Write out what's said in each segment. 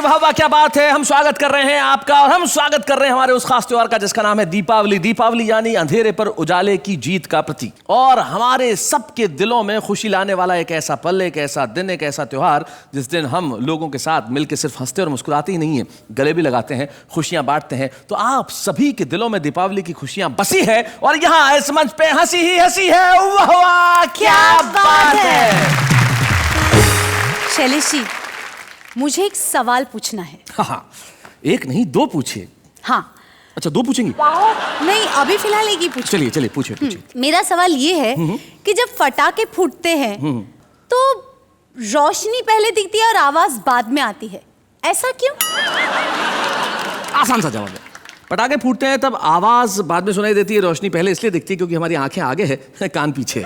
वाह वाह क्या बात है। हम स्वागत कर रहे हैं आपका और हम स्वागत कर रहे हैं हमारे उस खास त्योहार का जिसका नाम है दीपावली। दीपावली यानी अंधेरे पर उजाले की जीत का प्रतीक और हमारे सबके दिलों में खुशी लाने वाला एक ऐसा पल, एक ऐसा दिन, एक ऐसा त्योहार जिस दिन हम लोगों के साथ मिलकर सिर्फ हंसते और मुस्कुराते ही नहीं है, गले भी लगाते हैं, खुशियां बांटते हैं। तो आप सभी के दिलों में दीपावली की खुशियां बसी है और यहाँ इस मंच पे हंसी ही हंसी है। वाह वाह क्या बात है। शैलेश जी, मुझे एक सवाल पूछना है। हाँ, एक नहीं दो पूछिए। हाँ। अच्छा, दो पूछेंगी? नहीं, अभी फिलहाल एक ही पूछो। चलिए चलिए पूछिए। मेरा सवाल ये है कि जब पटाखे फूटते हैं तो रोशनी पहले दिखती है और आवाज बाद में आती है, ऐसा क्यों? आसान सा जवाब है। पटाखे फूटते हैं तब आवाज बाद में सुनाई देती है, रोशनी पहले इसलिए दिखती है क्योंकि हमारी आंखें आगे है, कान पीछे।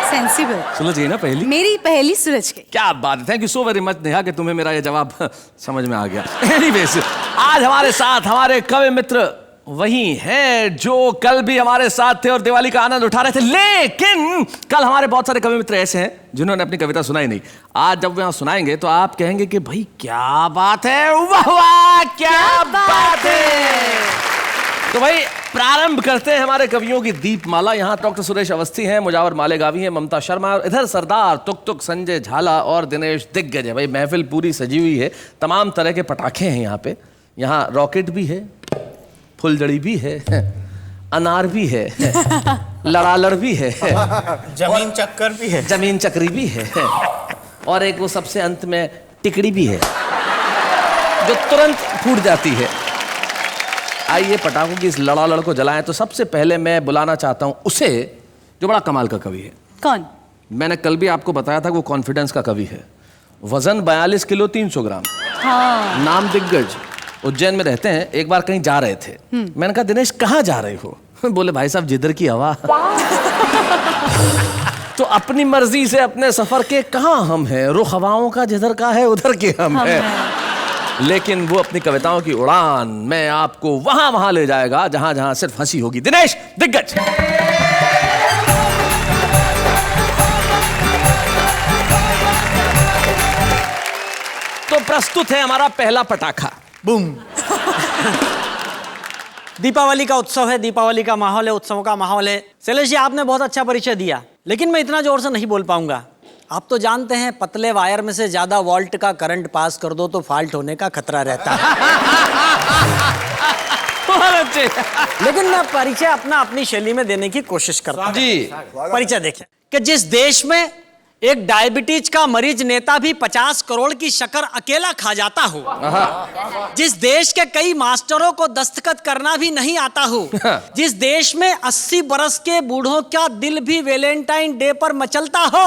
सेंसिबल। सुलझ गई ना पहली? मेरी पहली सुलझ गई। क्या बात है। Thank you so very much Neha कि तुम्हें मेरा ये जवाब समझ में आ गया। एनीवेज, आज हमारे साथ हमारे कवि मित्र वही हैं जो कल भी हमारे साथ थे और दिवाली का आनंद उठा रहे थे, लेकिन कल हमारे बहुत सारे कवि मित्र ऐसे हैं जिन्होंने अपनी कविता सुनाई नहीं। आज जब वे यहाँ सुनाएंगे तो आप कहेंगे कि भाई क्या बात है, वाह वाह क्या बात है। तो भाई प्रारंभ करते हैं हमारे कवियों की दीपमाला। यहाँ डॉक्टर सुरेश अवस्थी हैं, मुजावर मालेगावी हैं, ममता शर्मा, और इधर सरदार तुक तुक संजय झाला और दिनेश दिग्गज है। भाई महफिल पूरी सजी हुई है, तमाम तरह के पटाखे हैं यहाँ पे। यहाँ रॉकेट भी है, फुलझड़ी भी है, अनार भी है, लड़ालड़ भी है, जमीन चक्कर भी है, जमीन चक्री भी है, और एक वो सबसे अंत में टिकड़ी भी है जो तुरंत फूट जाती है। आइए पटाखों की इस लड़ालड़ को जलाएं। तो सबसे पहले मैं बुलाना चाहता हूं उसे जो बड़ा कमाल का कवि है। कौन? मैंने कल भी आपको बताया था वो कॉन्फिडेंस का कवि है। वजन 42 किलो 300 ग्राम। हाँ। नाम दिग्गज, उज्जैन में रहते हैं। एक बार कहीं जा रहे थे, मैंने कहा दिनेश कहाँ जा रहे हो? बोले भाई साहब जिधर की हवा। तो अपनी मर्जी से अपने सफर के कहाँ हम हैं, रुख हवाओं का जिधर का है उधर के हम हैं। लेकिन वो अपनी कविताओं की उड़ान में आपको वहां वहां ले जाएगा जहां जहां सिर्फ हंसी होगी। दिनेश दिग्गज। तो प्रस्तुत है हमारा पहला पटाखा। बूम। दीपावली का उत्सव है, दीपावली का माहौल है, उत्सवों का माहौल है। शैलेश जी, आपने बहुत अच्छा परिचय दिया, लेकिन मैं इतना जोर से नहीं बोल पाऊंगा। आप तो जानते हैं पतले वायर में से ज्यादा वोल्ट का करंट पास कर दो तो फॉल्ट होने का खतरा रहता है। लेकिन मैं परिचय अपनी शैली में देने की कोशिश करता हूं। जी। परिचय देखें कि जिस देश में एक डायबिटीज का मरीज नेता भी 50 करोड़ की शक्कर अकेला खा जाता हो, जिस देश के कई मास्टरों को दस्तखत करना भी नहीं आता हो, जिस देश में 80 बरस के बूढ़ों का दिल भी वैलेंटाइन डे पर मचलता हो,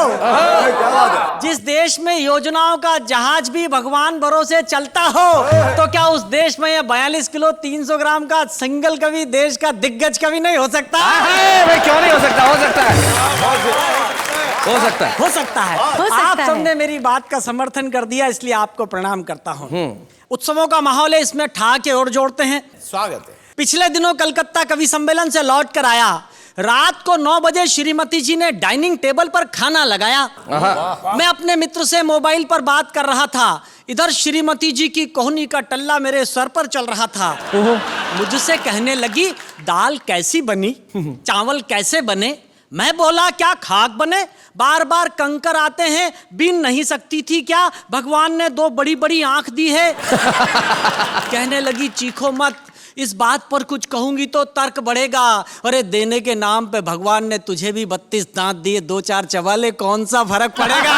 जिस देश में योजनाओं का जहाज भी भगवान भरोसे चलता हो, तो क्या उस देश में ये 42 किलो 300 ग्राम का सिंगल कवि देश का दिग्गज कवि नहीं हो सकता? क्यों नहीं हो सकता? हो सकता है, हो सकता है, हो सकता है। आप सबने मेरी बात का समर्थन कर दिया, इसलिए आपको प्रणाम करता हूँ। उत्सवों का माहौल है, इसमें ठहाके और जोड़ते हैं। स्वागत है। पिछले दिनों कलकत्ता कवि सम्मेलन से लौट कर आया। रात को 9 बजे श्रीमती जी ने डाइनिंग टेबल पर खाना लगाया। मैं अपने मित्र से मोबाइल पर बात कर रहा था, इधर श्रीमती जी की कोहनी का टल्ला मेरे सर पर चल रहा था। मुझसे कहने लगी, दाल कैसी बनी, चावल कैसे बने? मैं बोला, क्या खाक बने? बार बार कंकर आते हैं, बीन नहीं सकती थी क्या? भगवान ने 2 बड़ी बड़ी आंख दी है। कहने लगी, चीखो मत, इस बात पर कुछ कहूंगी तो तर्क बढ़ेगा। अरे देने के नाम पे भगवान ने तुझे भी 32 दांत दिए, 2-4 चबाले, कौन सा फर्क पड़ेगा?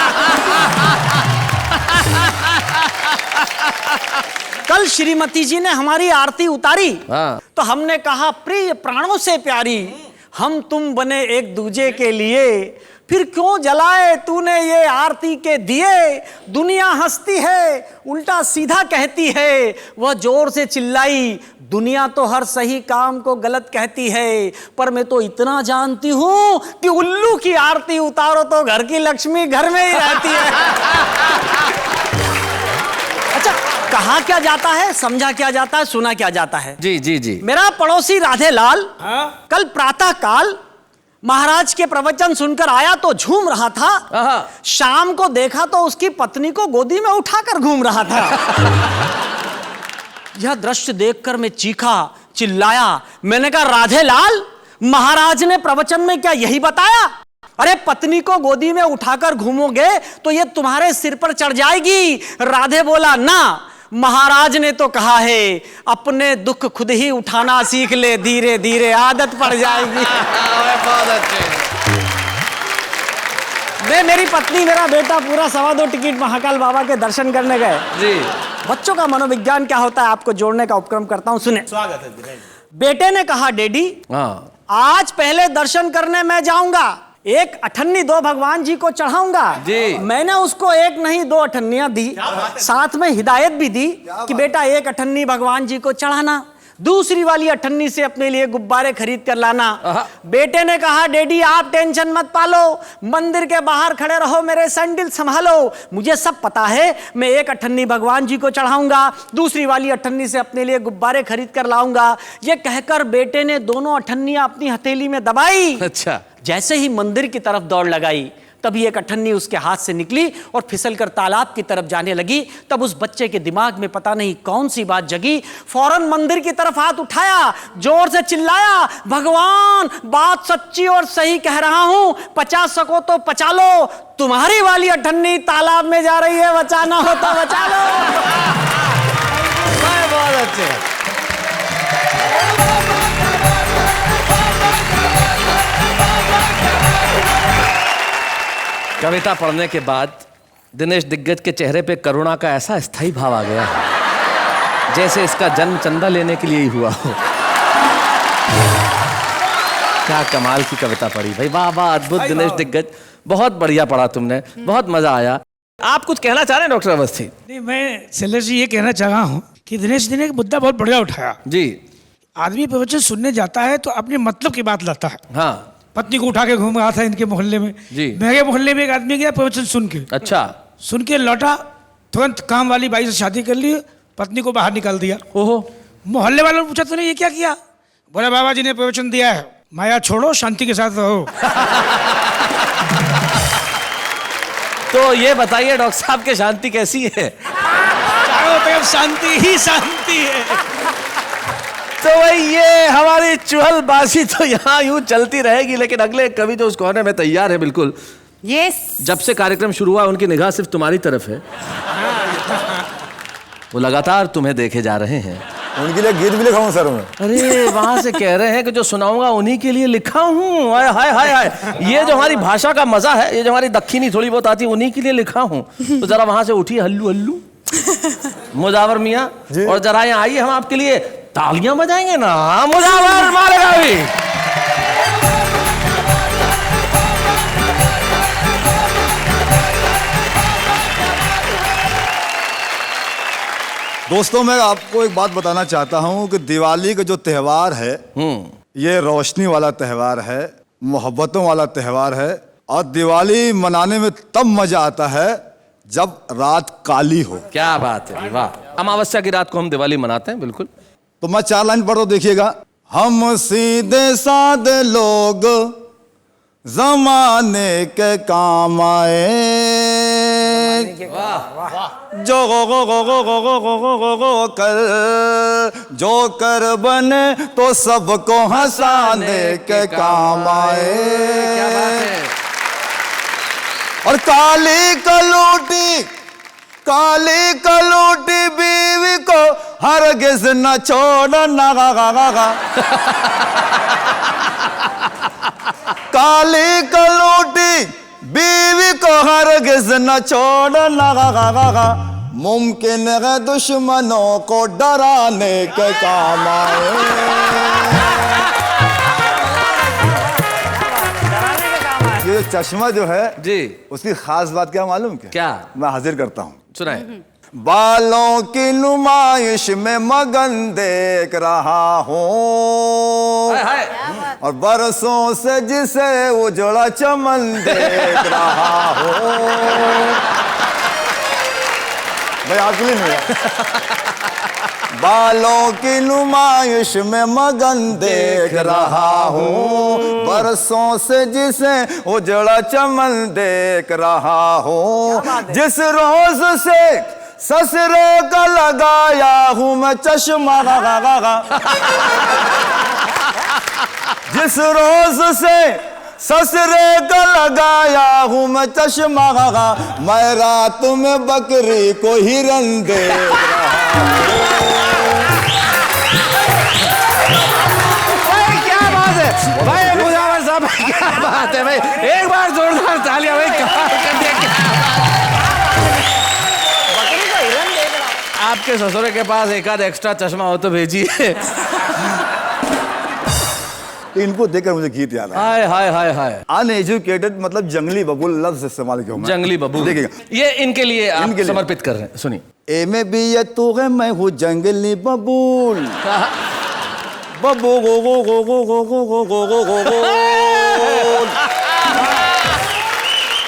कल श्रीमती जी ने हमारी आरती उतारी तो हमने कहा, प्रिय प्राणों से प्यारी, हम तुम बने एक दूजे के लिए, फिर क्यों जलाए तूने ये आरती के दिए? दुनिया हंसती है, उल्टा सीधा कहती है। वह जोर से चिल्लाई, दुनिया तो हर सही काम को गलत कहती है, पर मैं तो इतना जानती हूं कि उल्लू की आरती उतारो तो घर की लक्ष्मी घर में ही रहती है। अच्छा, कहा क्या जाता है, समझा क्या जाता है, सुना क्या जाता है? जी जी जी। मेरा पड़ोसी राधे लाल कल प्रातः काल महाराज के प्रवचन सुनकर आया तो झूम रहा था। आहा। शाम को देखा तो उसकी पत्नी को गोदी में उठाकर घूम रहा था। यह दृश्य देखकर मैं चीखा, चिल्लाया। मैंने कहा, राधे लाल, महाराज ने प्रवचन में क्या यही बताया? अरे पत्नी को गोदी में उठाकर घूमोगे तो ये तुम्हारे सिर पर चढ़ जाएगी। राधे बोला, ना, महाराज ने तो कहा है अपने दुख खुद ही उठाना सीख ले, धीरे धीरे आदत पड़ जाएगी। बहुत अच्छे। मैं, मेरी पत्नी, मेरा बेटा पूरा 2.25 टिकट महाकाल बाबा के दर्शन करने गए जी। बच्चों का मनोविज्ञान क्या होता है आपको जोड़ने का उपक्रम करता हूं, सुने। स्वागत है। बेटे ने कहा, डैडी, हाँ, आज पहले दर्शन करने मैं जाऊंगा, एक अठन्नी 2 भगवान जी को चढ़ाऊंगा। जी। मैंने उसको एक नहीं 2 अठन्नियां दी, साथ में हिदायत भी दी कि बेटा एक अठन्नी भगवान जी को चढ़ाना, दूसरी वाली अठन्नी से अपने लिए गुब्बारे खरीद कर लाना। बेटे ने कहा, डैडी आप टेंशन मत पालो, मंदिर के बाहर खड़े रहो, मेरे सैंडल संभालो, मुझे सब पता है। मैं एक अठन्नी भगवान जी को चढ़ाऊंगा, दूसरी वाली अठन्नी से अपने लिए गुब्बारे खरीद कर लाऊंगा। ये कहकर बेटे ने दोनों अठन्नियां अपनी हथेली में दबाई। अच्छा। जैसे ही मंदिर की तरफ दौड़ लगाई, तभी एक अठन्नी उसके हाथ से निकली और फिसलकर तालाब की तरफ जाने लगी। तब उस बच्चे के दिमाग में पता नहीं कौन सी बात जगी, फौरन मंदिर की तरफ हाथ उठाया, जोर से चिल्लाया, भगवान, बात सच्ची और सही कह रहा हूं, 50 सको तो बचा लो, तुम्हारी वाली अठन्नी तालाब में जा रही है, बचाना हो तो बचा लो। बहुत अच्छे। कविता पढ़ने के बाद दिनेश दिग्गज के चेहरे पे करुणा का ऐसा स्थायी भाव आ गया जैसे इसका जन्म चंदा लेने के लिए ही हुआ हो। क्या कमाल की कविता पढ़ी भाई, वाह वाह, अद्भुत। दिनेश दिग्गज, बहुत बढ़िया पढ़ा तुमने, बहुत मजा आया। आप कुछ कहना चाह रहे हैं डॉक्टर अवस्थी? नहीं, मैं शैलेश जी ये कहना चाह रहा हूँ कि दिनेश जी ने एक मुद्दा बहुत बढ़िया उठाया जी। आदमी प्रवचन सुनने जाता है तो अपने मतलब की बात लाता है। हाँ, पत्नी को उठा के घूम रहा था इनके मोहल्ले में जी। मेरे मोहल्ले में एक आदमी गया प्रवचन सुन के, अच्छा, सुन के लौटा, तुरंत काम वाली बाई से शादी कर ली, पत्नी को बाहर निकाल दिया। ओहो। मोहल्ले वालों ने पूछा, तूने ये क्या किया? बोला, बाबा जी ने प्रवचन दिया है, माया छोड़ो, शांति के साथ रहो। तो ये बताइए डॉक्टर साहब के शांति कैसी है? चारों तरफ शांति ही शांति है। तो भाई ये हमारी चुहलबाजी तो यहाँ यूं चलती रहेगी, लेकिन अगले कवि जो उस कोने में तैयार है बिल्कुल। यस। जब से कार्यक्रम शुरू हुआ उनकी निगाह सिर्फ तुम्हारी तरफ है, वो लगातार तुम्हें देखे जा रहे हैं। उनके लिए गीत भी लिखा हूँ सर मैं। अरे वहां से कह रहे हैं कि जो सुनाऊंगा उन्हीं के लिए लिखा हूँ। हाय हाय हाय हाय, ये जो हमारी भाषा का मजा है, ये जो हमारी दक्षिणी थोड़ी बहुत आती है, उन्हीं के लिए लिखा हूँ। तो जरा वहां से उठिए हल्लू हल्लू मुजावर मियाँ, और जरा यहाँ आइए, हम आपके लिए तालियां बजाएंगे ना। मुजावर मारेगा भी। दोस्तों, मैं आपको एक बात बताना चाहता हूँ कि दिवाली का जो त्योहार है, ये रोशनी वाला त्योहार है, मोहब्बतों वाला त्योहार है, और दिवाली मनाने में तब मजा आता है जब रात काली हो। क्या बात है, वाह। अमावस्या की रात को हम दिवाली मनाते हैं, बिल्कुल। तो मैं 4 लाइन पढ़ दो, देखिएगा। हम सीधे साधे लोग जमाने के काम आए, जो गो कर जो कर बने तो सबको हंसाने के काम आए। क्या बात है। और काली कलूटी बीवी को हरगिज न छोड़ना। काली कलूटी बीवी को हरगिज न छोड़ना, मुमकिन है दुश्मनों को डराने के काम आए। ये चश्मा जो है जी, उसकी खास बात क्या मालूम? क्या मैं हाजिर करता हूँ, सुनाए। बालों की नुमाइश में मगन देख रहा हूँ, और बरसों से जिसे उजड़ा चमन देख रहा हूँ। भाई आपके लिए नहीं, बालों की नुमाइश में मगन देख रहा हूँ, बरसों से जिसे उजड़ा चमन देख रहा हूँ, जिस रोज से ससुरे का लगाया हूँ मैं चश्मा, जिस रोज से ससुरे का लगाया हूँ मैं चश्मा, मैं रात में बकरी को हिरन देख रहा भाई क्या बात है भाई मुजावर साहब, क्या बात है भाई, एक बार जोरदार तालियां भाई, कमाल कर दिया। आपके ससुरे के पास एक आध एक्स्ट्रा चश्मा हो तो भेजिए। इनको देखकर मुझे गीत याद आया। हाय हाय हाय हाय। अनएजुकेटेड मतलब जंगली बबूल लफ्ज इस्तेमाल किया मैं। जंगली बबूल, देखिएगा ये इनके लिए आप इनके लिए। समर्पित कर रहे हैं, सुनिए। ए में भी ये तू है, मैं हूँ जंगली बबूल, बबू गो गो गो गो गो गो गो गो गो गो गो।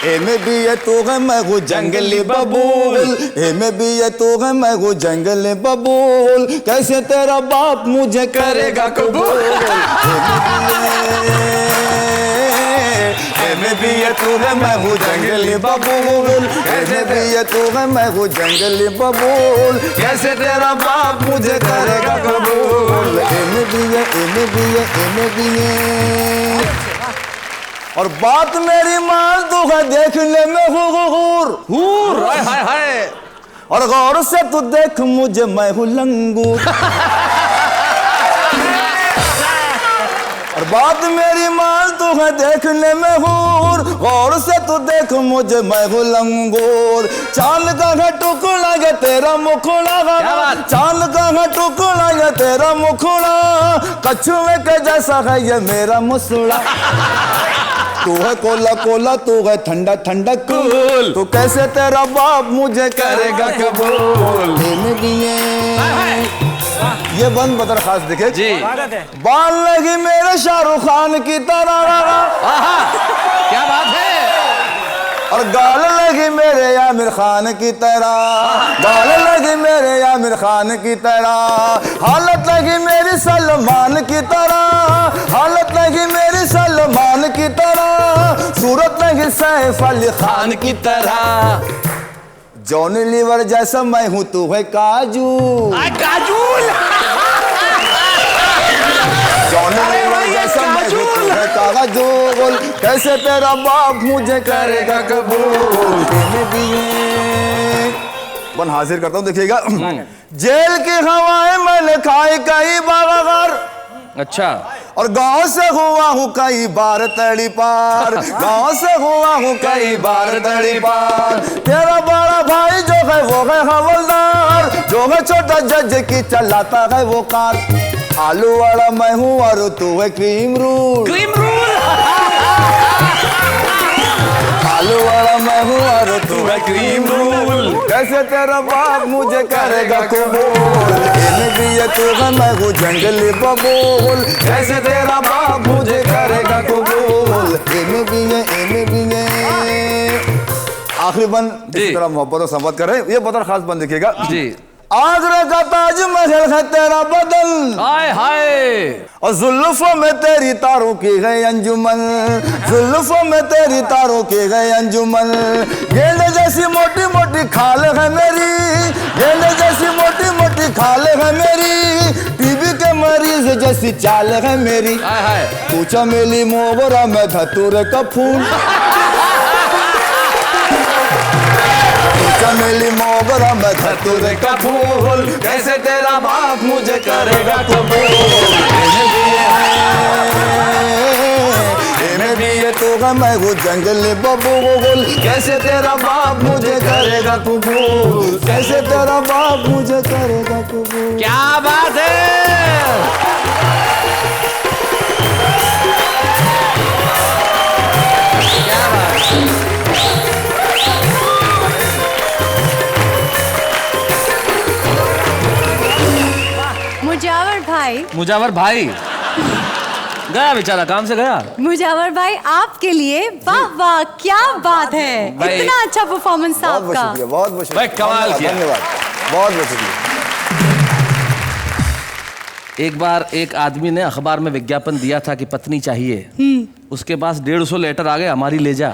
ए में भी ये तू है, मैं हूँ जंगली बबूल, ए में भी ये तू है, मैं हूँ जंगली बबूल, कैसे तेरा बाप मुझे करेगा कबूल। ए में भी ये तू है, मैं हूँ जंगली बबूल, कैसे भी ये तू है, मैं हूँ जंगली बबूल, कैसे तेरा बाप मुझे करेगा कबूल। ए में भी ये, ए में भी ये, ए में भी ये। और बात मेरी मान तू है, देखने में हूर, हाय हाय हाय। और गौर से तू देख मुझे, मैं हूँ लंगूर। और बात मेरी मान तू है, देखने में हूर, गौर से तू देख मुझे, मैं हूँ लंगूर। चांद का है टुकड़ा ये तेरा मुखड़ा, चांद का है टुकड़ा ये तेरा मुखड़ा, कछुए के जैसा है ये मेरा मुसड़ा। तू है कोला कोला, तू है ठंडा ठंडा कूल, तू कैसे तेरा बाप मुझे करेगा कबूल। ये बंद बदर खास देखे जी। बाल लगी मेरे शाहरुख खान की तरह, क्या बात है। और गाल लगी मेरे आमिर खान की तरह, गाल लगी मेरे आमिर खान की तरह, हालत लगी मेरी सलमान की तरह, हालत लगी मेरी सलमान की तरह, सूरत लगी सैफ अली खान की तरह। जॉनी लीवर जैसा मैं हूँ, तू है काजू, काजूल। जॉनी लीवर जैसा मैं हूँ, तू है काजूल, कैसे तेरा बाप मुझे करेगा कबूल। बन हाजिर करता हूँ, देखिएगा। जेल की हवाएं मैंने खाई कई बार, अच्छा। और गांव से हुआ हूँ कई बार तड़ी पार, गांव से हुआ हूँ कई बार तड़ी पार। तेरा बड़ा भाई जो है वो है हवलदार, जो है छोटा जज की चलाता है वो कार। आलू वाला मैं हूँ और तू है क्रीम रूल, क्रीम रूल। आलू वाला मैं हूँ और तू है क्रीम रूल, कैसे तेरा बाप मुझे करेगा कबूल। इन्हें भी ये तू है, मैं हूँ जंगली बबूल, कैसे तेरा बाप मुझे करेगा कबूल। इन्हें भी ये, इन्हें भी ये। आखिरी बंद इसी तरह मोहब्बत और संवाद करें, ये बदर खास बंद देखिएगा जी। आगरा का ताजमहल है तेरा बदन, हाय हाय। और जुल्फों में तेरी तारों की गई अंजुमन, जुल्फों में तेरी तारों की गई अंजुमन। गेंद जैसी मोटी मोटी खाल है मेरी, गेंद जैसी मोटी मोटी खाल है मेरी, टीबी के मरीज जैसी चाल है मेरी। हाय हाय। तू चमेली मोगरा में धतूरे का फूल, चमेली मोगरा में धतूरे का फूल, कैसे तेरा बाप मुझे करेगा कबूल। इन्हें भी ये तू है, मैं हूँ जंगली बबूल, कैसे तेरा बाप मुझे करेगा कबूल, कैसे तेरा बाप मुझे करेगा कबूल। क्या बात है। मुजावर भाई गया बेचारा, काम से गया। मुजावर भाई आपके लिए वाह वाह, क्या बात है, भाई, इतना अच्छा परफॉर्मेंस था बहुत बहुत आपका। शुक्रिया, बहुत बहुत शुक्रिया, भाई कमाल किया। धन्यवाद, बहुत बहुत शुक्रिया। एक बार एक आदमी ने अखबार में विज्ञापन दिया था कि पत्नी चाहिए, उसके पास 150 लेटर आ गए, हमारी ले जा।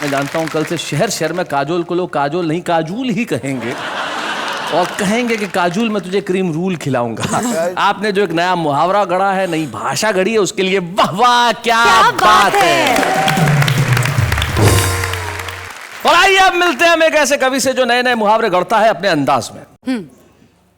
मैं जानता हूं कल से शहर शहर में काजोल को लोग काजोल नहीं काजूल ही कहेंगे और कहेंगे कि काजूल मैं तुझे क्रीम रूल खिलाऊंगा। आपने जो एक नया मुहावरा गढ़ा है, नई भाषा गढ़ी है, उसके लिए वाह वाह क्या बात है। और आइए अब मिलते हैं हम एक ऐसे कवि से जो नए नए मुहावरे गढ़ता है अपने अंदाज में।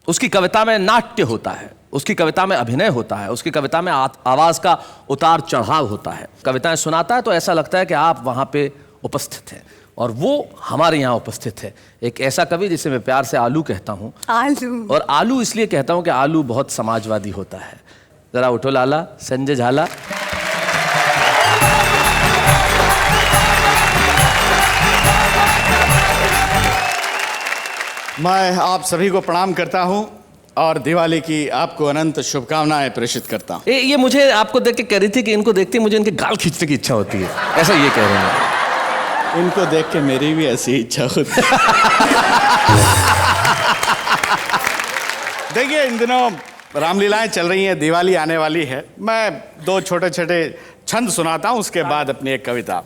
उसकी कविता में नाट्य होता है, उसकी कविता में अभिनय होता है, उसकी कविता में आवाज का उतार चढ़ाव होता है। कविताएं सुनाता है तो ऐसा लगता है कि आप वहां पे उपस्थित हैं और वो हमारे यहाँ उपस्थित है। एक ऐसा कवि जिसे मैं प्यार से आलू कहता हूँ। आलू। और आलू इसलिए कहता हूँ कि आलू बहुत समाजवादी होता है। जरा उठो लाला, संजय झाला। मैं आप सभी को प्रणाम करता हूं और दिवाली की आपको अनंत शुभकामनाएं प्रेषित करता हूं। ये मुझे आपको देख के कह रही थी कि इनको देखते मुझे इनके गाल खींचने की इच्छा होती है, ऐसा ये कह रहे हैं। इनको देख के मेरी भी ऐसी इच्छा होती है। देखिए, इन दिनों रामलीलाएं चल रही हैं, दिवाली आने वाली है। मैं 2 छोटे छोटे छंद सुनाता हूं, उसके बाद अपनी एक कविता।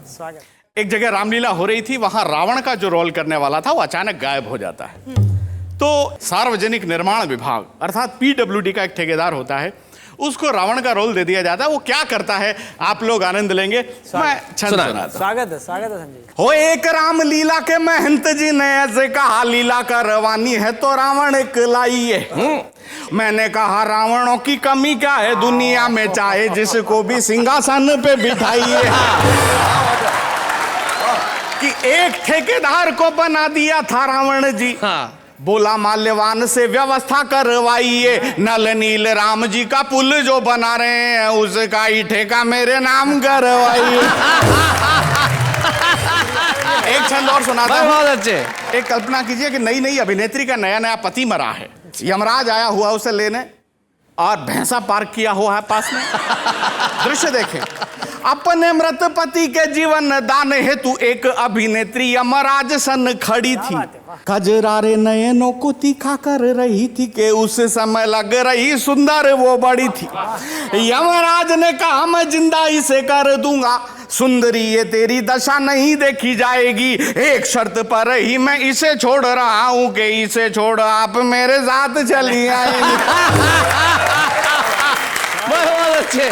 एक जगह रामलीला हो रही थी, वहां रावण का जो रोल करने वाला था वो अचानक गायब हो जाता है। तो सार्वजनिक निर्माण विभाग अर्थात पीडब्ल्यूडी का एक ठेकेदार होता है, उसको रावण का रोल दे दिया जाता है। वो क्या करता है आप लोग आनंद लेंगे। मैं छंद सुनाता। स्वागत है संजय। हो एक राम लीला के महंत जी ने ऐसे कहा, लीला का रवानी है तो रावण लाई है। मैंने कहा रावणों की कमी क्या है दुनिया में, चाहे जिसको भी सिंहासन पे बिठाइए। कि एक ठेकेदार को बना दिया था रावण जी। हाँ। बोला माल्यवान से व्यवस्था करवाइए, नल नील राम जी का पुल जो बना रहे हैं उसका ही ठेका मेरे नाम करवाइए। एक छंद और सुनाता हूं। बहुत अच्छे। एक कल्पना कीजिए कि नई नई अभिनेत्री का नया नया पति मरा है, यमराज आया हुआ उसे लेने और भैंसा पार्क किया हुआ है पास में। दृश्य देखें, अपने मृत पति के जीवन दान हेतु एक अभिनेत्री यमराज सन खड़ी थी। कजरारे नयनों को तीखा कर रही थी कि उस समय लग रही सुंदर वो बड़ी थी। यमराज ने कहा मैं जिंदा इसे कर दूंगा, सुंदरी ये तेरी दशा नहीं देखी जाएगी, एक शर्त पर ही मैं इसे छोड़ रहा हूं कि इसे छोड़ आप मेरे साथ चली आएंगी। बहुत अच्छे।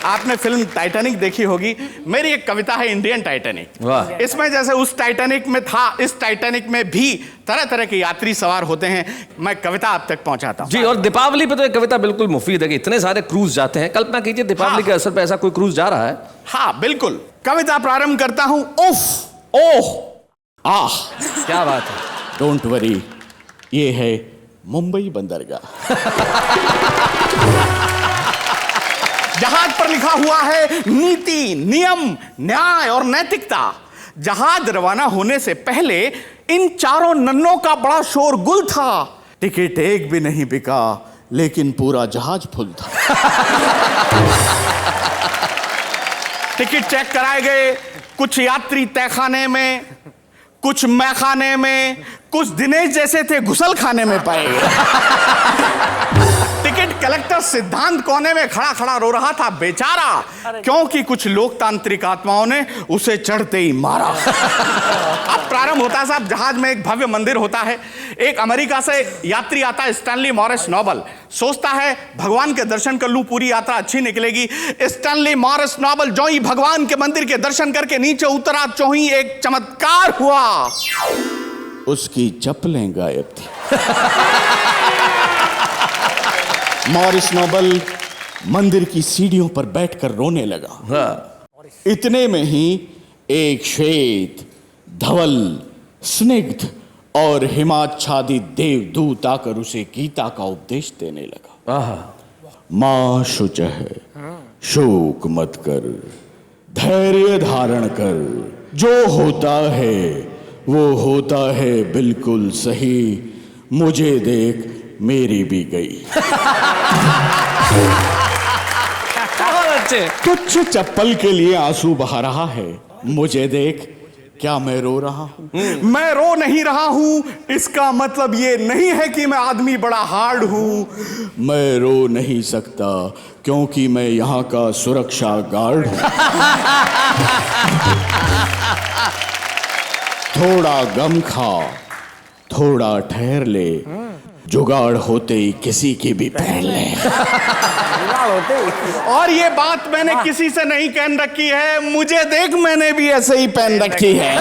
आपने फिल्म टाइटैनिक देखी होगी, मेरी एक कविता है इंडियन टाइटैनिक। वाह। इसमें जैसे उस टाइटैनिक में था, इस टाइटैनिक में भी तरह तरह के यात्री सवार होते हैं। मैं कविता आप तक पहुंचाता हूं। जी, और दीपावली पे तो एक कविता बिल्कुल मुफीद है कि इतने सारे क्रूज जाते हैं। कल्पना कीजिए दीपावली के असर पे ऐसा कोई क्रूज जा रहा है। हाँ बिल्कुल, कविता प्रारंभ करता हूं। उफ ओह आह, क्या बात है। डोंट वरी, ये है मुंबई बंदरगाह। जहाज पर लिखा हुआ है नीति, नियम, न्याय और नैतिकता। जहाज रवाना होने से पहले इन चारों नन्नों का बड़ा शोरगुल था। टिकट एक भी नहीं बिका, लेकिन पूरा जहाज फुल था। टिकट चेक कराए गए, कुछ यात्री तहखाने में, कुछ मैखाने में, कुछ दिनेश जैसे थे घुसल खाने में पाए गए। टिकट कलेक्टर सिद्धांत कोने में खड़ा खड़ा रो रहा था बेचारा, क्योंकि कुछ लोकतांत्रिक आत्माओं ने उसे चढ़ते ही मारा। अब प्रारंभ होता है साहब, जहाज में एक भव्य मंदिर होता है। एक अमेरिका से यात्री आता है, स्टैनली मॉरिस नोबल। सोचता है भगवान के दर्शन कर लूं, पूरी यात्रा अच्छी निकलेगी। स्टैनली मॉरिस नोबल जो ही भगवान के मंदिर के दर्शन करके नीचे उतरा, जो ही एक चमत्कार हुआ, उसकी चप्पलें गायब थी। मॉरिस नोबल मंदिर की सीढ़ियों पर बैठकर रोने लगा। इतने में ही एक श्वेत, धवल, स्निग्ध और हिमाच्छादित देवदूत आकर उसे गीता का उपदेश देने लगा। मां शुचः, शोक मत कर, धैर्य धारण कर, जो होता है वो होता है बिल्कुल सही, मुझे देख मेरी भी गई। बहुत अच्छे। तुच्छ चप्पल के लिए आंसू बहा रहा है, मुझे देख क्या मैं रो रहा हूं? मैं रो नहीं रहा हूं, इसका मतलब ये नहीं है कि मैं आदमी बड़ा हार्ड हूं। मैं रो नहीं सकता क्योंकि मैं यहां का सुरक्षा गार्ड हूं। थोड़ा गम खा, थोड़ा ठहर ले, जुगाड़ होते ही किसी की भी पहन ले। और ये बात मैंने किसी से नहीं कहन रखी है, मुझे देख मैंने भी ऐसे ही पहन रखी है।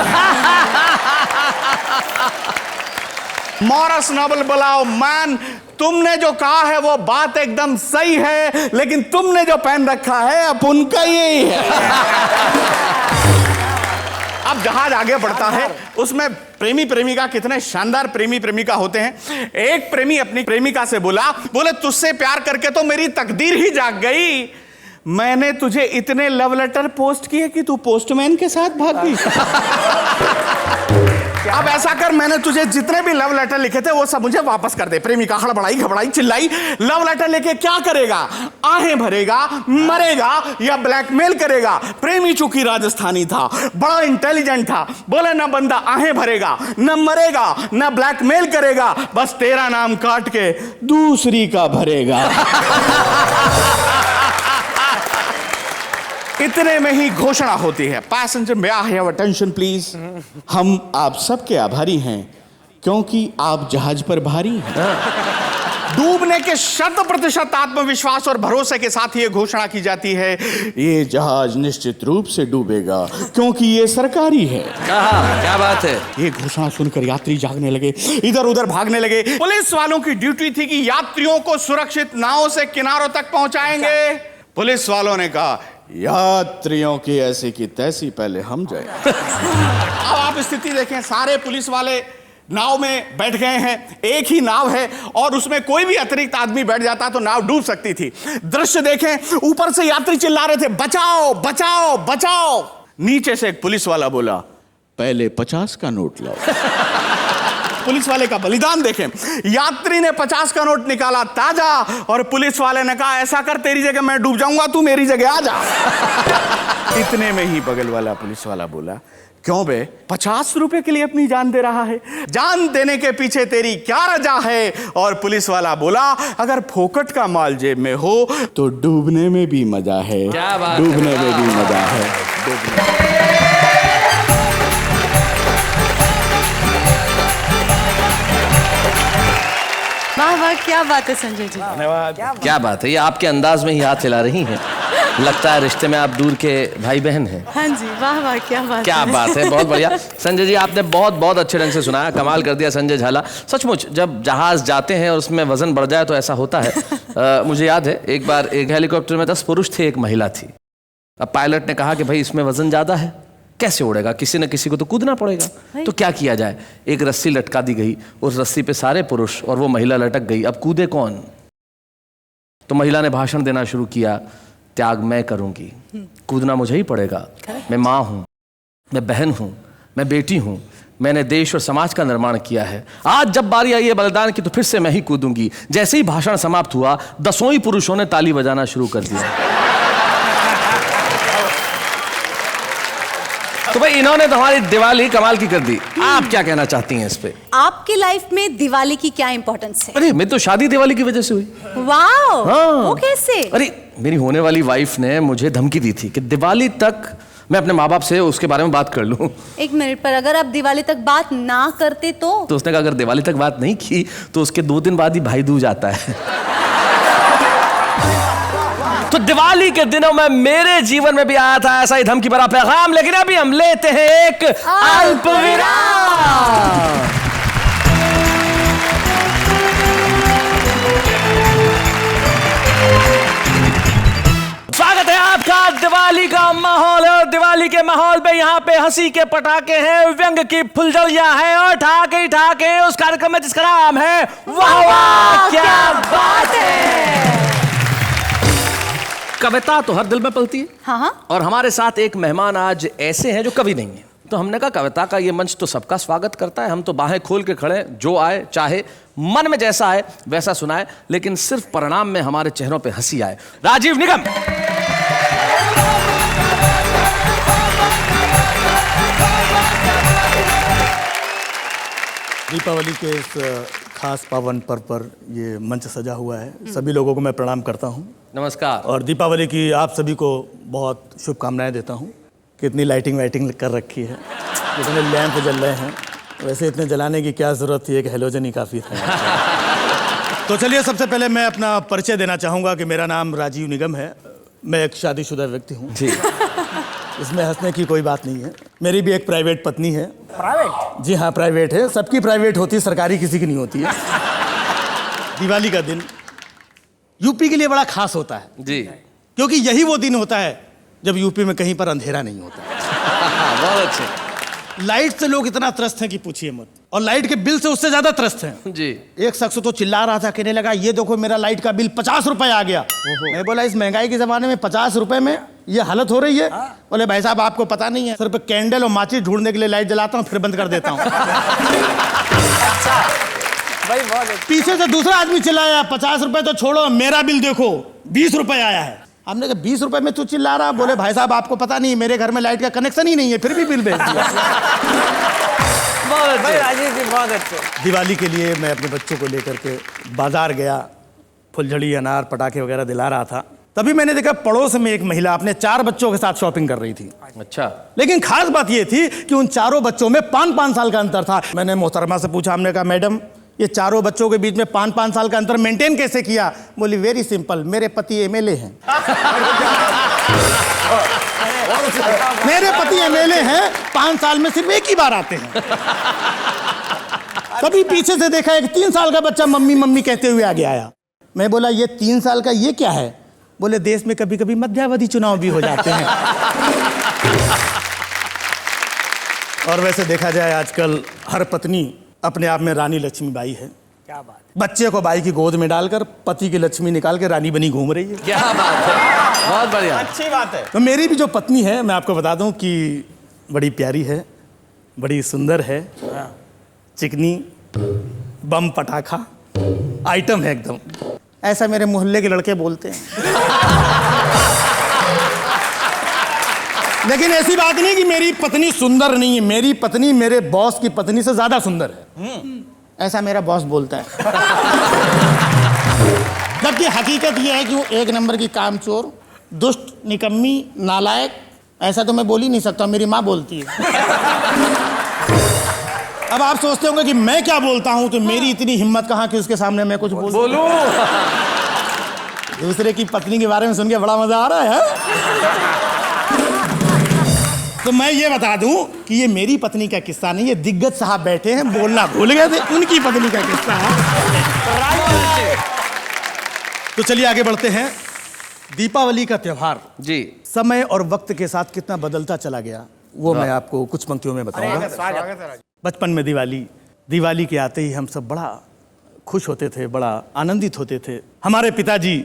मॉरस नोबल बुलाओ मैन, तुमने जो कहा है वो बात एकदम सही है, लेकिन तुमने जो पहन रखा है अब उनका यही है। अब जहाज आगे बढ़ता है, उसमें प्रेमी प्रेमिका, कितने शानदार प्रेमी प्रेमिका होते हैं। एक प्रेमी अपनी प्रेमिका से बोले तुझसे प्यार करके तो मेरी तकदीर ही जाग गई। मैंने तुझे इतने लव लेटर पोस्ट किए कि तू पोस्टमैन के साथ भाग गई। अब ऐसा कर, मैंने तुझे जितने भी लव लेटर लिखे थे वो सब मुझे वापस कर दे। प्रेमिका हड़बड़ाई घबराई चिल्लाई, लव लेटर लेके क्या करेगा? आहें भरेगा, मरेगा या ब्लैकमेल करेगा? प्रेमी चूंकि राजस्थानी था, बड़ा इंटेलिजेंट था, बोले ना बंदा आहें भरेगा, न मरेगा, न ब्लैकमेल करेगा, बस तेरा नाम काट के दूसरी का भरेगा। इतने में ही घोषणा होती है, passenger may I have attention please. हम आप सबके आभारी हैं क्योंकि आप जहाज पर भारी हैं। डूबने के 100% आत्मविश्वास और भरोसे के साथ ये घोषणा की जाती है, ये जहाज निश्चित रूप से डूबेगा क्योंकि ये सरकारी है। क्या बात है। ये घोषणा सुनकर यात्री जागने लगे, इधर उधर भागने लगे। पुलिस वालों की ड्यूटी थी कि यात्रियों को सुरक्षित नाव से किनारों तक पहुंचाएंगे। पुलिस वालों ने कहा यात्रियों की ऐसी की तैसी पहले हम जाए। अब आप स्थिति देखें, सारे पुलिस वाले नाव में बैठ गए हैं, एक ही नाव है और उसमें कोई भी अतिरिक्त आदमी बैठ जाता तो नाव डूब सकती थी। दृश्य देखें, ऊपर से यात्री चिल्ला रहे थे बचाओ बचाओ बचाओ। नीचे से एक पुलिस वाला बोला पहले 50 का नोट लाओ। पुलिस वाले का बलिदान देखें, यात्री ने 50 का नोट निकाला ताजा और पुलिस वाले ने कहा ऐसा कर, तेरी जगह मैं डूब जाऊंगा, तू मेरी जगह आ जा। इतने में ही बगल वाला पुलिस वाला बोला क्यों बे, 50 रुपए के लिए अपनी जान दे रहा है, जान देने के पीछे तेरी क्या रजा है? और पुलिस वाला बोला अगर फोकट का माल जेब में हो तो डूबने में भी मजा है। क्या बात, डूबने में भी मजा है। वाह वाह, क्या बात है संजय जी। क्या बात है, ये आपके अंदाज में ही हाथ हिला रही हैं। लगता है रिश्ते में आप दूर के भाई बहन हैं। हाँ जी, वाह वाह, क्या बात क्या है। बात है, बहुत बढ़िया। संजय जी आपने बहुत बहुत अच्छे ढंग से सुनाया, कमाल कर दिया संजय झाला। सचमुच जब जहाज जाते हैं और उसमें वजन बढ़ जाए तो ऐसा होता है। मुझे याद है एक बार एक हेलीकॉप्टर में 10 पुरुष थे, एक महिला थी। अब पायलट ने कहा कि भाई इसमें वजन ज्यादा है, कैसे उड़ेगा, किसी न किसी को तो कूदना पड़ेगा। तो क्या किया जाए, एक रस्सी लटका दी गई, उस रस्सी पे सारे पुरुष और वो महिला लटक गई। अब कूदे कौन? तो महिला ने भाषण देना शुरू किया, त्याग मैं करूंगी, कूदना मुझे ही पड़ेगा। मैं माँ हूं, मैं बहन हूं, मैं बेटी हूं, मैंने देश और समाज का निर्माण किया है। आज जब बारी आई है बलिदान की तो फिर से मैं ही कूदूंगी। जैसे ही भाषण समाप्त हुआ 10 ही पुरुषों ने ताली बजाना शुरू कर दिया। तो भाई इन्होंने तो हमारी दिवाली कमाल की कर दी। आप क्या कहना चाहती हैं इस पे? आपकी लाइफ में दिवाली की क्या इंपॉर्टेंस है? अरे मैं तो शादी दिवाली की वजह से हुई। वाओ, हाँ। वो कैसे? अरे मेरी होने वाली वाइफ ने मुझे धमकी दी थी कि दिवाली तक मैं अपने माँ बाप से उसके बारे में बात कर लूं। एक मिनट, पर अगर आप दिवाली तक बात ना करते तो उसने कहा अगर दिवाली तक बात नहीं की तो उसके 2 दिन बाद ही भाई दूज आता है। तो दिवाली के दिनों में मेरे जीवन में भी आया था ऐसा ही धमकी भरा पैगाम, लेकिन अभी हम लेते हैं एक अल्प विराम। स्वागत है आपका। दिवाली का माहौल है और दिवाली के माहौल पे यहाँ पे हंसी के पटाखे हैं, व्यंग की फुलझड़ियां हैं और ठाके उस कार्यक्रम में जिसका नाम है वाह वाह क्या बात है। कविता तो हर दिल में पलती है। हाँ। और हमारे साथ एक मेहमान आज ऐसे हैं जो कवि नहीं है, तो हमने कहा कविता का ये मंच तो सबका स्वागत करता है, हम तो बाहें खोल के खड़े, जो आए चाहे मन में जैसा आए वैसा सुनाए, लेकिन सिर्फ परिणाम में हमारे चेहरों पे हंसी आए। राजीव निगम। दीपावली के इस खास पावन पर्व पर ये मंच सजा हुआ है, सभी लोगों को मैं प्रणाम करता हूँ नमस्कार। और दीपावली की आप सभी को बहुत शुभकामनाएं देता हूँ। कितनी लाइटिंग वाइटिंग कर रखी है, कितने लैंप जल रहे हैं। वैसे इतने जलाने की क्या ज़रूरत थी, एक हेलोजन ही काफ़ी था। तो चलिए सबसे पहले मैं अपना परिचय देना चाहूँगा कि मेरा नाम राजीव निगम है। मैं एक शादीशुदा व्यक्ति हूँ जी। इसमें हंसने की कोई बात नहीं है। मेरी भी एक प्राइवेट पत्नी है। प्राइवेट? जी हाँ, प्राइवेट है। सबकी प्राइवेट होती है, सरकारी किसी की नहीं होती है। दिवाली का दिन यूपी के लिए बड़ा खास होता है जी। क्योंकि यही वो दिन होता है जब यूपी में कहीं पर अंधेरा नहीं होता। बहुत अच्छे। लाइट से लोग इतना त्रस्त हैं कि पूछिए मत, और लाइट के बिल से उससे ज्यादा त्रस्त हैं। जी। एक शख्स तो चिल्ला रहा था, कहने लगा ये देखो मेरा लाइट का बिल 50 रुपए आ गया। मैं बोला इस महंगाई के जमाने में 50 रुपए में ये हालत हो रही है? बोले भाई साहब आपको पता नहीं है, सिर्फ कैंडल और माचिस ढूंढने के लिए लाइट जलाता हूँ फिर बंद कर देता हूँ। पीछे से दूसरा आदमी चिल्लाया 50 रुपए तो छोड़ो, मेरा बिल देखो 20 रुपए आया है। हमने कहा 20 रुपए में तू चिल्ला रहा? बोले भाई साहब आपको पता नहीं, मेरे घर में लाइट का कनेक्शन ही नहीं है फिर भी बिल भेज दिया। राजीव जी बहुत अच्छे। दिवाली के लिए मैं अपने बच्चों को लेकर के बाजार गया, फुलझड़ी अनार पटाखे वगैरह दिला रहा था। तभी मैंने देखा पड़ोस में एक महिला अपने 4 बच्चों के साथ शॉपिंग कर रही थी। अच्छा। लेकिन खास बात यह थी कि उन चारों बच्चों में 5-5 साल का अंतर था। मैंने मोहतरमा से पूछा, हमने कहा मैडम ये चारों बच्चों के बीच में 5-5 साल का अंतर मेंटेन कैसे किया? बोली वेरी सिंपल, मेरे पति एमएलए हैं। मेरे पति एमएलए हैं, 5 साल में सिर्फ एक ही बार आते हैं। तभी पीछे से देखा एक 3 साल का बच्चा मम्मी मम्मी कहते हुए आगे आया। मैं बोला ये 3 साल का ये क्या है? बोले देश में कभी कभी मध्यावधि चुनाव भी हो जाते हैं। और वैसे देखा जाए आजकल हर पत्नी अपने आप में रानी लक्ष्मीबाई है। क्या बात। बच्चे को बाई की गोद में डालकर पति की लक्ष्मी निकाल के रानी बनी घूम रही है। क्या बात है, बहुत बढ़िया। अच्छी बात है। तो मेरी भी जो पत्नी है मैं आपको बता दूं कि बड़ी प्यारी है, बड़ी सुंदर है, चिकनी बम पटाखा आइटम है एकदम। ऐसा मेरे मोहल्ले के लड़के बोलते हैं। लेकिन ऐसी बात नहीं कि मेरी पत्नी सुंदर नहीं है, मेरी पत्नी मेरे बॉस की पत्नी से ज्यादा सुंदर है, ऐसा मेरा बॉस बोलता है। जबकि हकीकत यह है कि वो 1 नंबर की कामचोर, दुष्ट, निकम्मी, नालायक, ऐसा तो मैं बोल ही नहीं सकता, मेरी माँ बोलती है। अब आप सोचते होंगे कि मैं क्या बोलता हूं, तो मेरी इतनी हिम्मत कहाँ कि उसके सामने मैं कुछ बोलूं। दूसरे की पत्नी के बारे में सुन के बड़ा मजा आ रहा है। तो मैं ये बता दूं कि ये मेरी पत्नी का किस्सा नहीं, ये दिग्गज साहब बैठे हैं, बोलना भूल गए थे, उनकी पत्नी का किस्सा है। तो चलिए आगे बढ़ते हैं। दीपावली का त्योहार जी। समय और वक्त के साथ कितना बदलता चला गया वो मैं आपको कुछ पंक्तियों में बताऊंगा। बचपन में दिवाली के आते ही हम सब बड़ा खुश होते थे, बड़ा आनंदित होते थे। हमारे पिताजी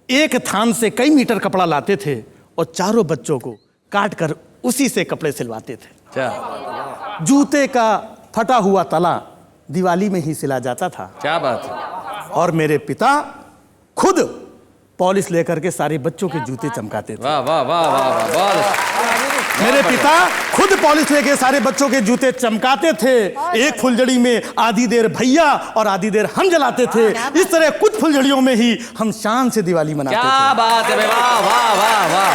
एक थान से कई मीटर कपड़ा लाते थे और चारों बच्चों को काट कर उसी से कपड़े सिलवाते थे। क्या जूते का फटा हुआ तला दिवाली में ही सिला जाता था। क्या बात है। और मेरे पिता खुद पॉलिश लेकर के सारे बच्चों के जूते चमकाते थे। वाह वाह वाह वाह वाह, बहुत। मेरे पिता खुद पॉलिश लेके सारे बच्चों के जूते चमकाते थे। एक फुलझड़ी में आधी देर भैया और आधी देर हम जलाते थे। इस तरह कुछ फुलझड़ियों में ही हम शान से दिवाली मनाते थे। क्या बात है, वाह वाह वाह वाह।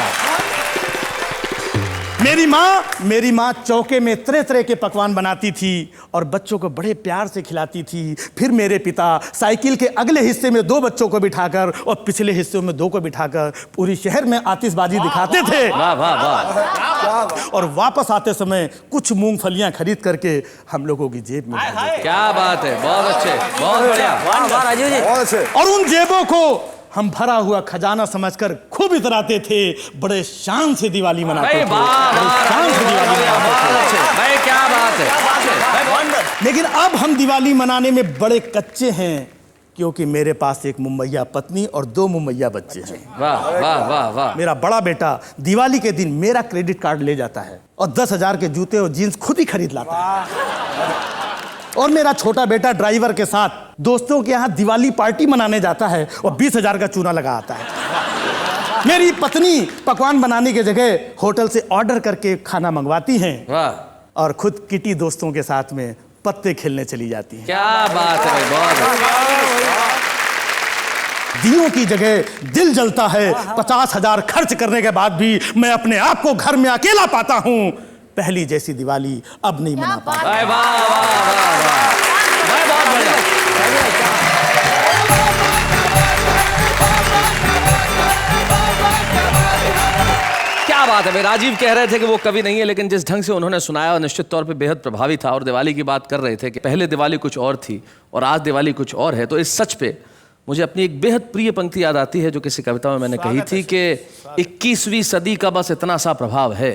मेरी माँ चौके में तरह तरह के पकवान बनाती थी और बच्चों को बड़े प्यार से खिलाती थी। फिर मेरे पिता साइकिल के अगले हिस्से में 2 बच्चों को बिठाकर और पिछले हिस्से में 2 को बिठाकर पूरी शहर में आतिशबाजी दिखाते थे। वाह वाह वाह। और वापस आते समय कुछ मूंगफलियां खरीद करके हम लोगों की जेब में डाल देते। क्या बात है, बहुत अच्छे, बहुत बढ़िया। राजीव जी बहुत अच्छे। और उन जेबों को हम भरा हुआ खजाना समझकर खूब इतराते थे। बड़े शान से दिवाली मनाते थे। बड़े शान से दिवाली मनाते थे। भाई क्या बात है। लेकिन अब हम दिवाली मनाने में बड़े कच्चे हैं क्योंकि मेरे पास एक मुम्मैया पत्नी और 2 मुम्मैया बच्चे हैं। वाह वाह वाह वाह। मेरा बड़ा बेटा दिवाली के दिन मेरा क्रेडिट कार्ड ले जाता है और 10,000 के जूते और जीन्स खुद ही खरीद लाता है। और मेरा छोटा बेटा ड्राइवर के साथ दोस्तों के यहाँ दिवाली पार्टी मनाने जाता है और 20,000 का चूना लगा आता है। मेरी पत्नी पकवान बनाने की जगह होटल से ऑर्डर करके खाना मंगवाती हैं वाह। और खुद किटी दोस्तों के साथ में पत्ते खेलने चली जाती हैं। क्या बात है भाई, बहुत अच्छा। दियों की जगह दिल जलता है। 50,000 खर्च करने के बाद भी मैं अपने आप को घर में अकेला पाता हूँ। पहली जैसी दिवाली अब नहीं मना पाता। वाह वाह वाह वाह वाह, भाई बहुत बढ़िया। क्या बात है भाई। राजीव कह रहे थे कि वो कवि नहीं है, लेकिन जिस ढंग से उन्होंने सुनाया निश्चित तौर पे बेहद प्रभावी था। और दिवाली की बात कर रहे थे कि पहले दिवाली कुछ और थी और आज दिवाली कुछ और है। तो इस सच पे मुझे अपनी एक बेहद प्रिय पंक्ति याद आती है जो किसी कविता में मैंने कही थी कि 21वीं सदी का बस इतना सा प्रभाव है,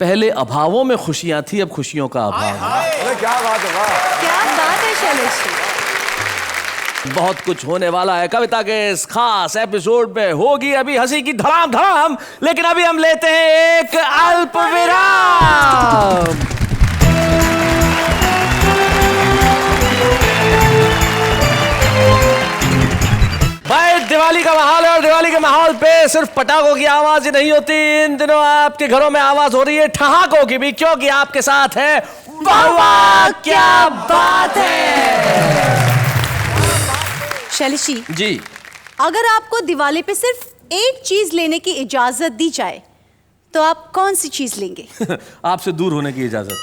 पहले अभावों में खुशियां थी, अब खुशियों का अभाव है। क्या बात है, वाह। क्या बात है शैलेश जी। बहुत कुछ होने वाला है कविता के इस खास एपिसोड में। होगी अभी हंसी की धड़ाम धड़ाम, लेकिन अभी हम लेते हैं एक अल्प विराम। भाई दिवाली का माहौल है और दिवाली के माहौल पे सिर्फ पटाखों की आवाज ही नहीं होती। इन दिनों आपके घरों में आवाज हो रही है ठहाकों की भी, क्योंकि आपके साथ है वाह क्या बात है। शैलेश जी, अगर आपको दिवाली पे सिर्फ एक चीज लेने की इजाजत दी जाए तो आप कौन सी चीज लेंगे? आपसे दूर होने की इजाजत।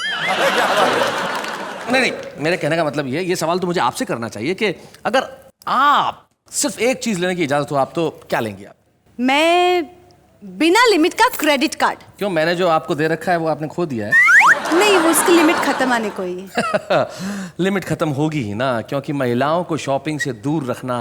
नहीं, मेरे कहने का मतलब ये सवाल तो मुझे आपसे करना चाहिए कि अगर आप सिर्फ एक चीज लेने की इजाजत हो, आप तो क्या लेंगे? आप? मैं बिना लिमिट का क्रेडिट कार्ड। क्यों, मैंने जो आपको दे रखा है वो आपने खो दिया है? नहीं, वो उसकी लिमिट खत्म आने को ही है। लिमिट खत्म होगी ही ना, क्योंकि महिलाओं को शॉपिंग से दूर रखना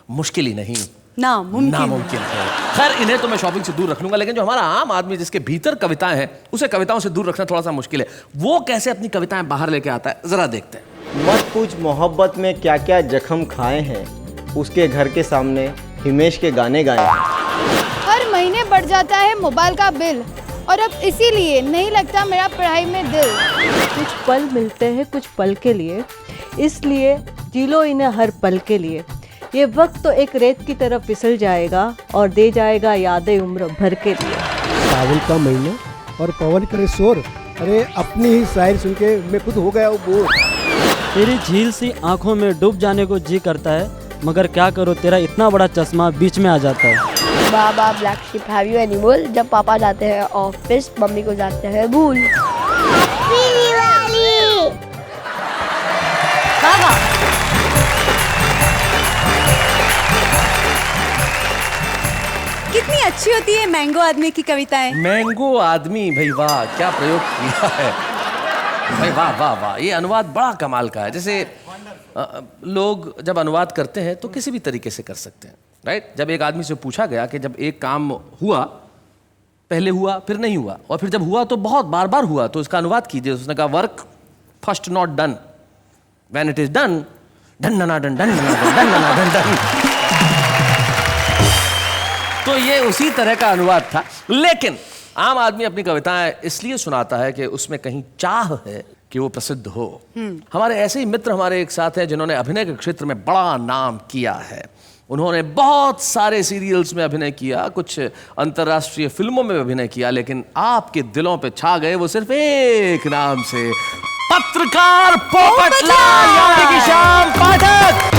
मुश्किल ही नहीं, नामुमकिन है। खैर, इन्हें तो मैं शॉपिंग से दूर रख लूंगा, लेकिन जो हमारा आम आदमी जिसके भीतर कविताएं हैं, उसे कविताओं से दूर रखना थोड़ा सा मुश्किल है। वो कैसे अपनी कविताएं बाहर लेके आता है, जरा देखते हैं। मत पूछ मोहब्बत में क्या क्या जख्म खाए हैं, उसके घर के सामने हिमेश के गाने गाए हैं। हर महीने बढ़ जाता है मोबाइल का बिल और अब इसीलिए नहीं लगता मेरा पढ़ाई में दिल। कुछ पल मिलते हैं कुछ पल के लिए, इसलिए जी लो इन्हें हर पल के लिए। ये वक्त तो एक रेत की तरफ फिसल जाएगा और दे जाएगा यादें उम्र भर के लिए। सावन का महीना और पवन करे शोर, अरे अपनी ही शायरी सुन के मैं खुद हो गया हूँ बोर। तेरी झील सी आंखों में डूब जाने को जी करता है, मगर क्या करो तेरा इतना बड़ा चश्मा बीच में आ जाता है। Baa baa black sheep have you any wool, जब पापा जाते हैं ऑफिस मम्मी को जाते हैं भूल। कितनी अच्छी होती है मैंगो आदमी की कविताएं। मैंगो आदमी, भाई वाह क्या प्रयोग किया है भाई, वाह वाह वाह। ये अनुवाद बड़ा कमाल का है। जैसे लोग जब अनुवाद करते हैं तो किसी भी तरीके से कर सकते हैं, राइट। जब एक आदमी से पूछा गया कि जब एक काम हुआ, पहले हुआ फिर नहीं हुआ और फिर जब हुआ तो बहुत बार बार हुआ, तो इसका अनुवाद कीजिए। उसने कहा work first not done, when it is done done done done done done done. तो ये उसी तरह का अनुवाद था। लेकिन आम आदमी अपनी कविताएं इसलिए सुनाता है कि उसमें कहीं चाह है कि वो प्रसिद्ध हो। हमारे ऐसे ही मित्र हमारे एक साथ हैं जिन्होंने अभिनय के क्षेत्र में बड़ा नाम किया है। उन्होंने बहुत सारे सीरियल्स में अभिनय किया, कुछ अंतर्राष्ट्रीय फिल्मों में अभिनय किया, लेकिन आपके दिलों पे छा गए वो सिर्फ एक नाम से, पत्रकार पोपटलाल यानी कि श्याम पाठक।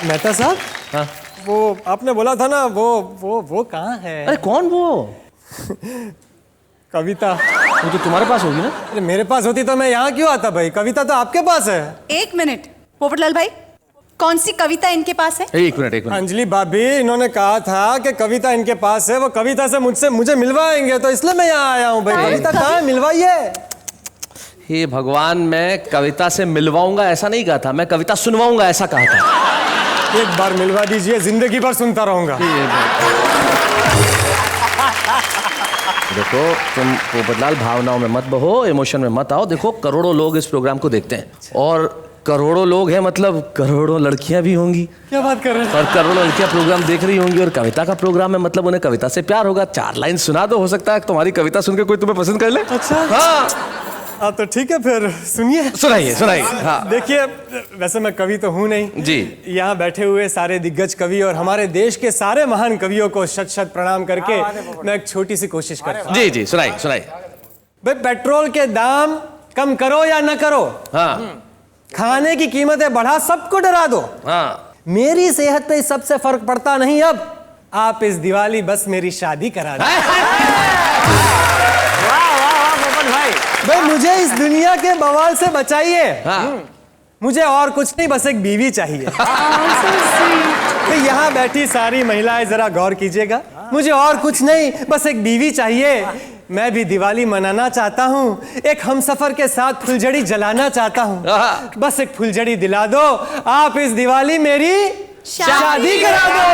मेहता साहब, हाँ? वो आपने बोला था ना, वो कहाँ है? अरे कौन वो? कविता। वो तो तुम्हारे पास होगी ना? अरे मेरे पास होती तो मैं यहाँ क्यों आता भाई, कविता तो आपके पास है। एक मिनट पोपटलाल भाई, कौन सी कविता इनके पास है? एक मिनट। अंजलि भाभी, इन्होंने कहा था कि कविता इनके पास है, वो कविता से मुझे मिलवाएंगे, तो इसलिए मैं यहाँ आया हूँ भाई। कविता कहाँ है, मिलवाइए। हे भगवान, मैं कविता से मिलवाऊंगा ऐसा नहीं कहा था, मैं कविता सुनवाऊंगा ऐसा कहा था। एक बार मिलवा दीजिए, जिंदगी भर सुनता रहूंगा। देखो तुम पोपटलाल भावनाओं में मत बहो, इमोशन में मत आओ। देखो करोड़ों लोग इस प्रोग्राम को देखते हैं और करोड़ों लोग हैं, मतलब करोड़ों लड़कियां भी होंगी। क्या बात कर रहे हैं? और करोड़ों लड़कियां प्रोग्राम देख रही होंगी और कविता का प्रोग्राम है, मतलब उन्हें कविता से प्यार होगा। 4 लाइन सुना दो, हो सकता है तुम्हारी कविता सुन के कोई तुम्हें पसंद कर ले। अच्छा। हाँ, अब तो ठीक है, फिर सुनिए। सुनाइए सुनाइए। हाँ देखिए, वैसे मैं कवि तो हूँ नहीं जी। यहाँ बैठे हुए सारे दिग्गज कवि और हमारे देश के सारे महान कवियों को शत शत प्रणाम करके मैं एक छोटी सी कोशिश करता हूँ। जी जी सुनाइए सुनाइए। भाई, पेट्रोल के दाम कम करो या न करो, हाँ खाने की कीमतें बढ़ा सबको डरा दो, हाँ मेरी सेहत पे सबसे फर्क पड़ता नहीं। अब आप इस दिवाली बस मेरी शादी करा दो। भाई, मुझे इस दुनिया के बवाल से बचाइए। हाँ। मुझे और कुछ नहीं, बस एक बीवी चाहिए। तो यहाँ बैठी सारी महिलाएं जरा गौर कीजिएगा, मुझे और कुछ नहीं, बस एक बीवी चाहिए। मैं भी दिवाली मनाना चाहता हूँ, एक हमसफर के साथ फुलझड़ी जलाना चाहता हूँ। बस एक फुलझड़ी दिला दो, आप इस दिवाली मेरी शादी करा दो।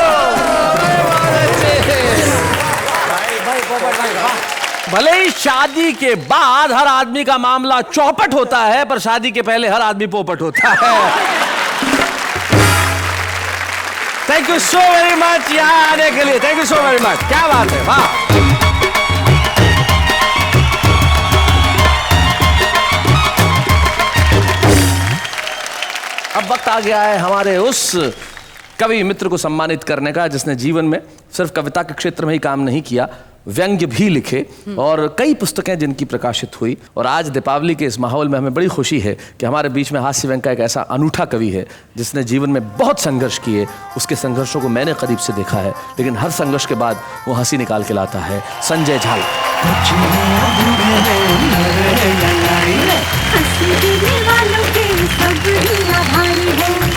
भले ही शादी के बाद हर आदमी का मामला चौपट होता है, पर शादी के पहले हर आदमी पोपट होता है। Thank you so very much यहाँ आने के लिए, thank you so very much. क्या बात है, वाह। अब वक्त आ गया है हमारे उस कवि मित्र को सम्मानित करने का जिसने जीवन में सिर्फ कविता के क्षेत्र में ही काम नहीं किया, व्यंग्य भी लिखे और कई पुस्तकें जिनकी प्रकाशित हुई। और आज दीपावली के इस माहौल में हमें बड़ी खुशी है कि हमारे बीच में हास्य व्यंग्य का एक ऐसा अनूठा कवि है जिसने जीवन में बहुत संघर्ष किए। उसके संघर्षों को मैंने करीब से देखा है, लेकिन हर संघर्ष के बाद वो हंसी निकाल के लाता है। संजय झाल।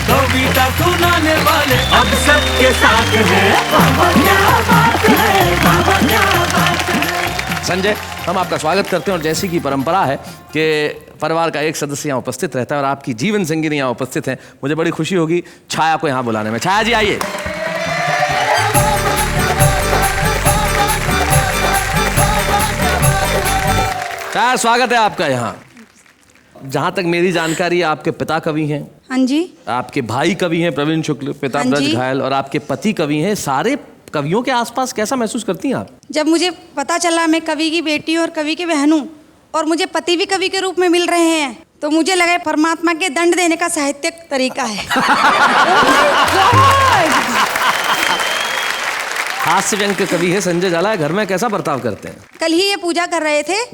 कविता सुनाने वाले अब सबके साथ हैं। बाबा क्या बात है, बाबा क्या बात है। संजय, हम आपका स्वागत करते हैं और जैसी की परंपरा है कि परिवार का एक सदस्य यहाँ उपस्थित रहता है और आपकी जीवन संगिनी यहाँ उपस्थित हैं, मुझे बड़ी खुशी होगी छाया को यहाँ बुलाने में। छाया जी आइए। छाया, स्वागत है आपका यहाँ। जहाँ तक मेरी जानकारी है आपके पिता कवि हैं। हाँ जी। आपके भाई कवि हैं प्रवीण शुक्ल, पिता हाँ ब्रज जी। घायल, और आपके पति कवि हैं। सारे कवियों के आसपास कैसा महसूस करती हैं आप? जब मुझे पता चला मैं कवि की बेटी और कवि की बहन हूँ और मुझे पति भी कवि के रूप में मिल रहे हैं, तो मुझे लगा परमात्मा के दंड देने का साहित्यिक तरीका है। हास्य व्यंग्य के कवि है संजय झाला, घर में कैसा बर्ताव करते हैं? कल ही ये पूजा कर रहे थे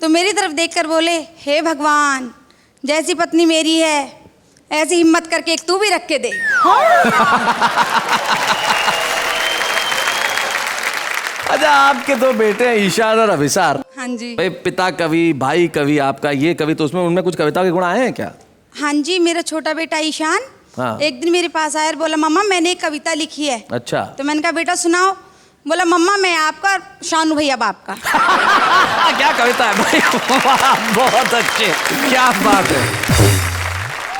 तो मेरी तरफ देखकर बोले, हे भगवान, जैसी पत्नी मेरी है ऐसी हिम्मत करके एक तू भी रख के दे। अच्छा, आपके दो बेटे हैं ईशान और अभिसार। हाँ जी। भाई, पिता कवि, भाई कवि, आपका ये कवि, तो उसमें उनमें कुछ कविता के गुण आए हैं क्या? हाँ जी, मेरा छोटा बेटा ईशान हाँ। एक दिन मेरे पास आया और बोला, मम्मा मैंने एक कविता लिखी है। अच्छा। तो मैंने कहा, बेटा सुनाओ। बोला, मम्मा मैं आपका और शानू भैया बाप का। क्या कविता है भाई, बहुत अच्छे, क्या बात है।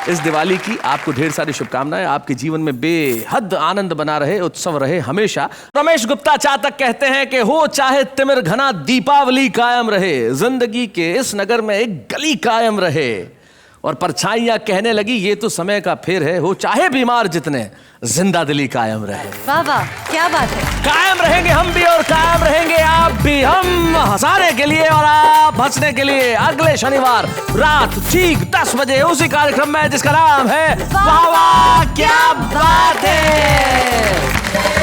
इस दिवाली की आपको ढेर सारी शुभकामनाएं, आपके जीवन में बेहद आनंद बना रहे, उत्सव रहे हमेशा। रमेश गुप्ता चातक कहते हैं कि हो चाहे तिमिर घना, दीपावली कायम रहे। जिंदगी के इस नगर में एक गली कायम रहे। और परछाइयां कहने लगी, ये तो समय का फेर है। हो चाहे बीमार जितने, जिंदा दिली कायम रहे। वाह वाह, क्या बात है। कायम रहेंगे हम भी और कायम रहेंगे आप भी। हम हंसाने के लिए और आप हंसने के लिए अगले शनिवार रात ठीक 10 बजे उसी कार्यक्रम में जिसका नाम है वाह वाह क्या बात है।